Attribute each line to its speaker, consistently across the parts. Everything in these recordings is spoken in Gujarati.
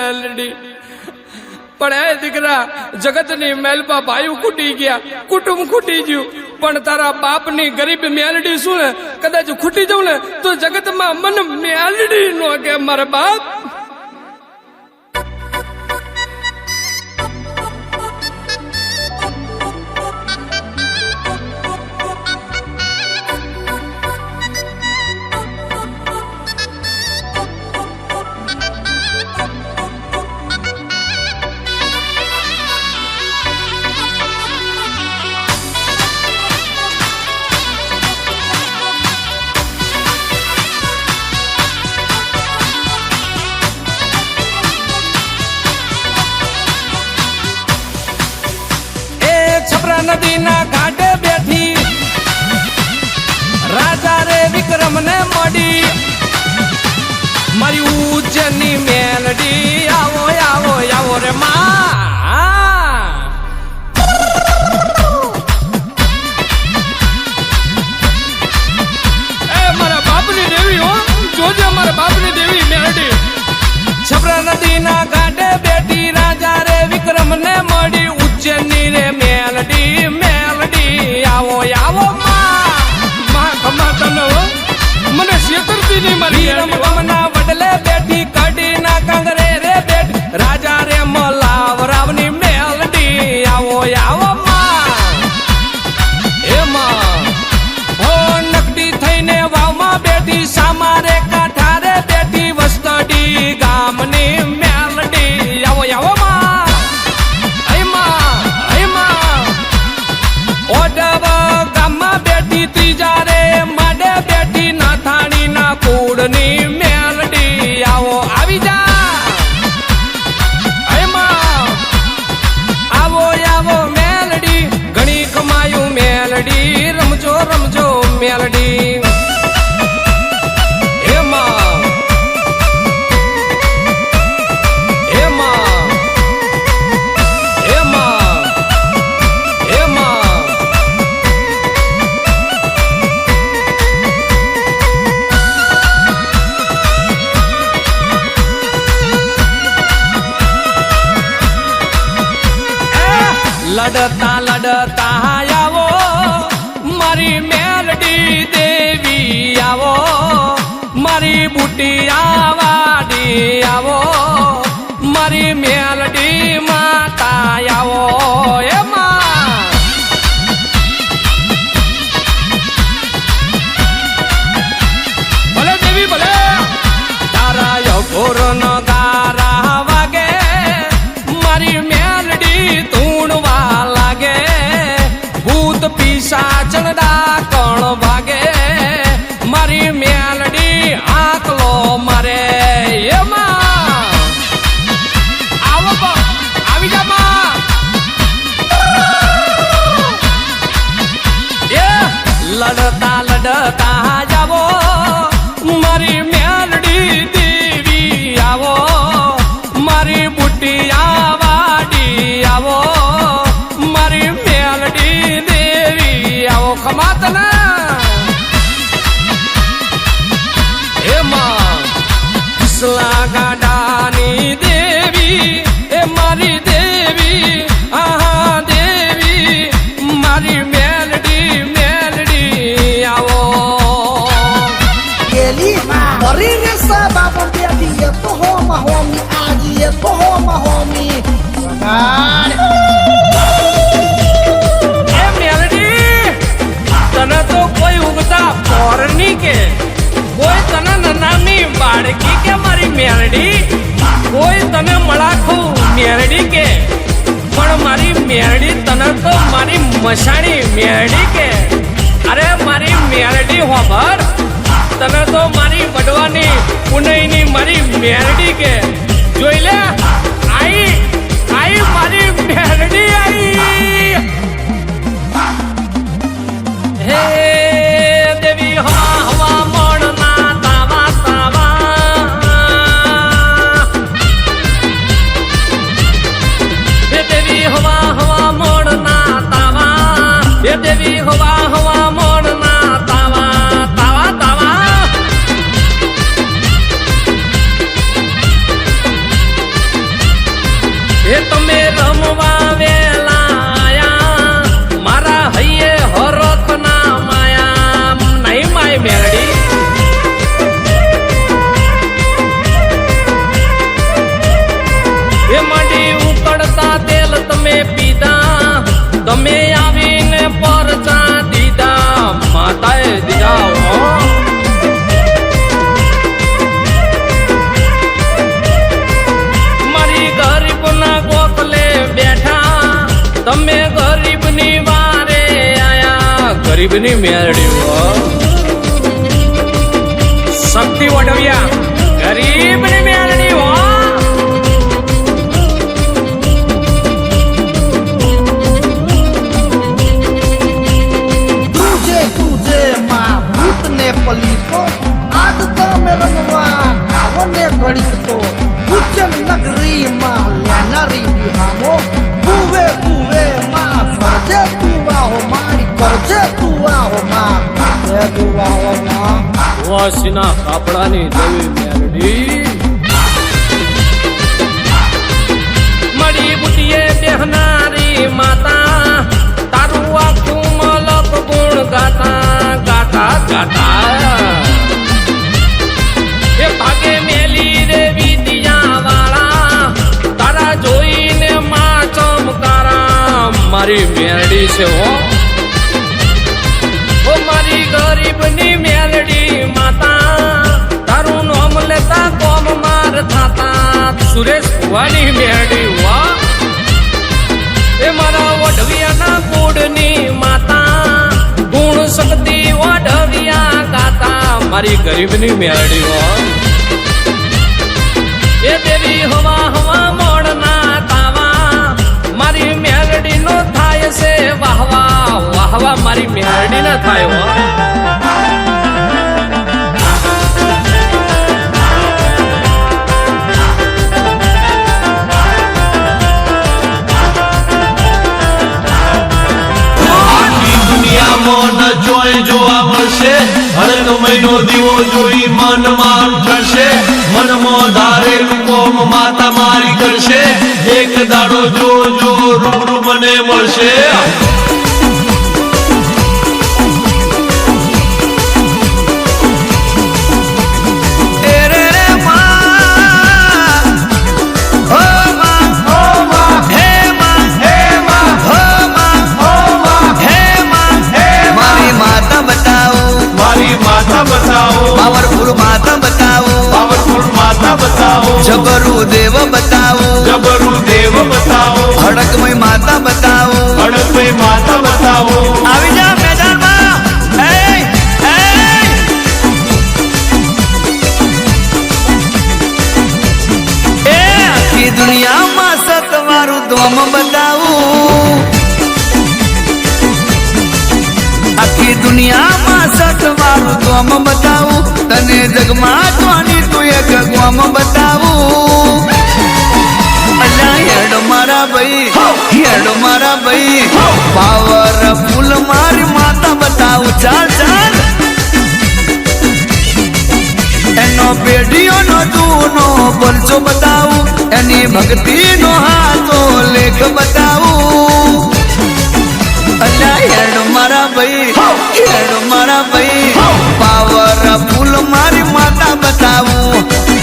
Speaker 1: મેલડી પણ એ દીકરા જગતની મેલપા ભાઈ ખૂટી ગયા, કુટુંબ ખૂટી ગયું, પણ તારા બાપની ગરીબ મેલડી શું ને કદાચ ખૂટી જવું ને તો જગતમાં મન મેલડી નો કે મારા બાપ. નદીના ઘાટે બેઠી રાજા રે વિક્રમ ને મળી મારી ઉજ્જૈનની મેલડી. આવો આવો આવો રે માં. એ મારા બાપની દેવી હો, જોજે મારા બાપની દેવી મેલડી. છપરા નદીના ઘાટે બેઠી રાજા રે વિક્રમ ને મળી ઉજ્જૈનની રે મેલડી મેલડી. આવો આવો માં ખમા તને મને શેતરતી નહીં મારી રમવાના વડલે બેઠી કડી ના કાંગરે રે બેઠી રાજા રે મલાવ રાવની મેલડી. આવો આવો માં એ માં હો નકડી થઈને વાવમાં બેઠી સામારે કાંઠારે બેઠી વસ્તડી ગામની મેલડી. આવો આવો માં ત્રીજા રે માડે બેઠી નાથાણી ના કુળની મેલડી. આવો આવી જા આવો આવો મેલડી. ઘણી કમાયું મેલડી, રમજો રમજો મેલડી. લડતા લડતા આવો મારી મેલડી દેવી. આવો મારી બુટિયા વાડી. આવો મારી મેલડી માતા. આવો એમાં ભલે દેવી ભલે તારા યગોર ન ગારા વાગે મારી મેલડી તુણવા લાગે. ભૂત પિશાચન ડાકણ ભાગે મારી મેલડી આકલો મારે. એમાં આવો આવી જા માં. એ લડતા લડતા જાવો મારી મેલડી દેવી. આવો મારી બુટિયા વાડી. આવો મારી મેલડી દેવી. આવો ખમાતના એમાં કિસલા ગાડાની દેવી. એ મારી દેવી. આહા દેવી મારી મેલડી મેલડી. આવો
Speaker 2: Ele Marinha Sababa Bebi Pohoma Homi Agi Pohoma Homi
Speaker 1: એ મેલડી તને તો કોઈ ઉગતા પોરની કે કોઈ તને નનામી બાળકી કે મારી મેલડી. કોઈ તને મળાખું મેલડી કે પણ મારી મેલડી તને તો મારી મશાણી મેલડી કે. અરે મારી મેલડી હોબર તને તો મારી વડવાની પુનઈની મારી મેલડી કે. જોઈ લે આઈ આઈ મારી મેલડી આઈ. હે દેવી હવા હવા મોડના તાવા તાવા. હે દેવી હવા હવા મોડના તાવા. હે દેવી હવા હવા મોડના તાવા તાવા તાવા. માતાએ દીધા હો. મારી ગરીબના ગોખલે બેઠા તમે ગરીબની વારે આયા ગરીબની મેરડી હો. શક્તિ વડવિયા ગરીબની મેરડી હો.
Speaker 2: तुझे तुझे माँ भूत ने पली को आज तो में रंगवा आवने घड़ी तो उज्जैन नगरी माँ लेनारी बिहामो बुवे बुवे माँ फरजे तू आओ मारी करजे तू आओ माँ करजे तू आओ माँ
Speaker 1: વાસીના કાપડાની દેવી મેરડી મળી બુટીએ બેહનારી માતા તારું આખું મલક ગુણ ગાતા ગાતા ગાતા એ ભાગે મેલી રે વિદ્યા વાળા તારા જોઈને માં ચમકારા મારી મેરડી છે હો. ઓ મારી ગરીબની મેલડી માતા તારું નામ લેતા કોમ માર થાતા સુરેશ ભુવાની મેલડી વા. એ મારા વઢવિયાના કુળની માતા ગુણ શક્તિ વઢવિયા ગાતા મારી ગરીબની મેલડી વા. એ દેવી હવા હવા મોડના તાવા મારી મેલડીનો થાય છે વાહવા વાહવા મારી મેરડી ના થાય હો.
Speaker 3: દુનિયામાં ન જોઈ જોવા મળશે હરક મહિનો દીવો જોઈ મન માર થશે મનમાં ધારેલું કોમ માતા મારી કરશે એક દાડો જો જો રૂબરૂ મને મળશે.
Speaker 4: પાવરફુલ માતા બતાવો
Speaker 3: પાવરફુલ માતા બતાવો
Speaker 4: જબરુ દેવ બતાવો
Speaker 3: જબરુ દેવ બતાવો
Speaker 4: હડકમય માતા બતાવો
Speaker 3: હડકમય માતા બતાવો.
Speaker 4: આવી જા મેદાનમાં એ આખી દુનિયામાં સતવારું ધોમ બતાવું આખી દુનિયામાં સતવારું ધોમ બતાવું તને જગમાં જોની તું એક ગોમ બતાવું. અલ્યા હેડ મારા ભાઈ પાવરફુલ મારી માતા બતાવું. ચાલ ચાલ એનો પેઢીઓનો જૂનો પરચો બતાવું એની ભક્તિનો હાથો લેખ બતાવું. અલ્યા હેડ મારા ભાઈ પાવરફુલ મારી માતા બતાવું.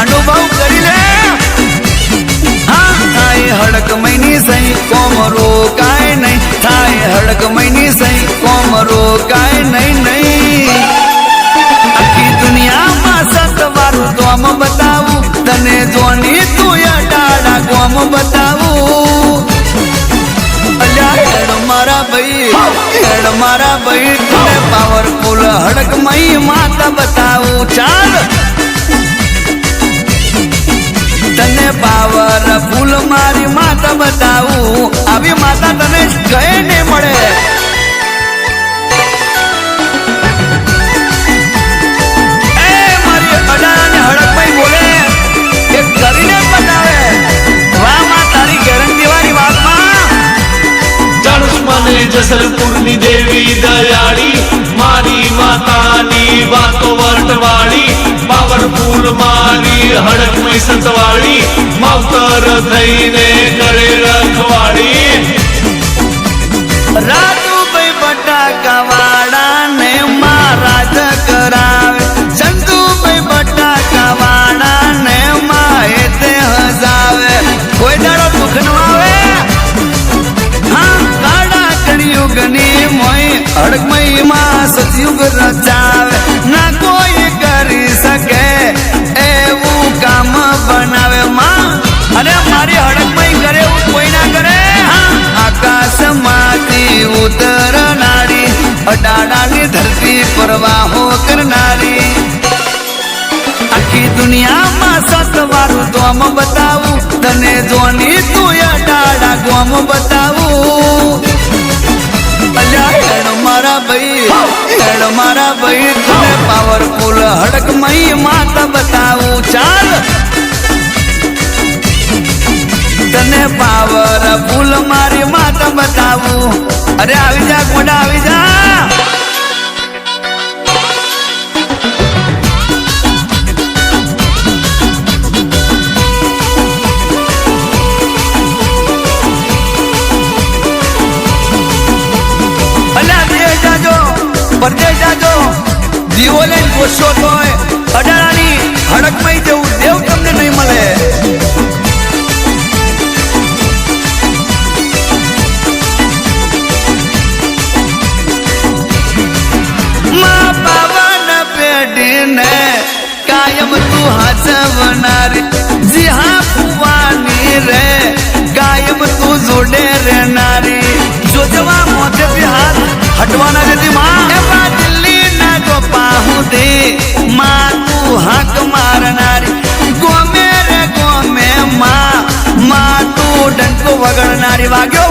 Speaker 4: અનુભવ કરી લે થાય હડકમયની સહી કોમરો કાય નહીં થાય હડકમયની સહી કોમરો કાય નહીં. આખી દુનિયામાં સતવારું તોમ બતાવું તને જોની તું અડાડા કોમ બતાવું. અલ્યા હેડ મારા ભાઈ તને પાવરફુલ હડકમય માતા બતાવું. ચાલ તને પાવરફુલ મારી માતા બતાવું. આવી માતા તને કઈ નહીં મળે. એ મારી અડાને હડકમય બોલે એ કરીને બતાવે. વાહ માં તારી ગેરંટી વાળી વાતમાં
Speaker 3: જળુષ્મને જસલપુરની દેવી દયાળી મારી માતાની વાતો વર્ટવાળી પાવરફુલ મારી હડકમય સંતવાળી માવતર થઈને કરે રખવાળી.
Speaker 4: રાજુભાઈ બટાકા વાળા ને મહારાજ કરાવે ચંદુભાઈ બટાકા વાળા ને માએ તે હજાવે. કોઈ દાડો દુઃખ નો આવે હા કાળા કળિયુગની મોય હડકમઈમાં સતયુગ રચાવે ના કોઈ કરી શકે એવું કામ બનાવે માં અને મારી હડકમઈ કરે એવું કોઈ ના કરે આકાશમાંથી ઉતરનારી અડાડાની ધરતી પરવાહો કરનારી આખી દુનિયામાં સતવારું ગોમ બતાવું તને જોની તું અડાડા ગોમ બતાવું હેડ મારા ભાઈ તને પાવરફુલ હડકમઈ માતા બતાવું ચાલ તને પાવરફુલ મારી માતા બતાવું અરે આવી જા ગોડા આવી જા પરદેશ જાજો દીવો લઈને ગોસો તો અડાણાની હડકમઈ જેવું દેવ તમને નહીં મળે માં પાવન પેઢીને કાયમ તું હાચવનારી જી હા ફુવાની રે કાયમ તું જોડે રહેનારી જોજવા મોઢે બી હાથ હટવાના જતી માં એવા દિલ્હી ના ગોપા હું દે માં તું હાક મારનારી ગોમે રે ગોમે માં તું ડંકો વગડનારી વાગ્યો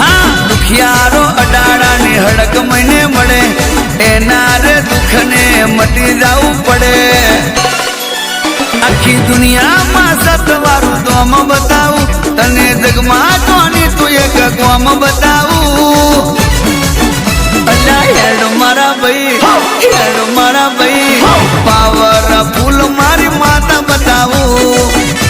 Speaker 4: હા દુખિયારો અડાડાની હડકમઈને મળે એના રે દુઃખને મટી જવું પડે આખી દુનિયામાં સતવારું ગોમ બતાવું તને જગમાં કોની તું એક ગોમ બતાવું હેડ મારા ભાઈ પાવર ફૂલ મારી માતા બતાવું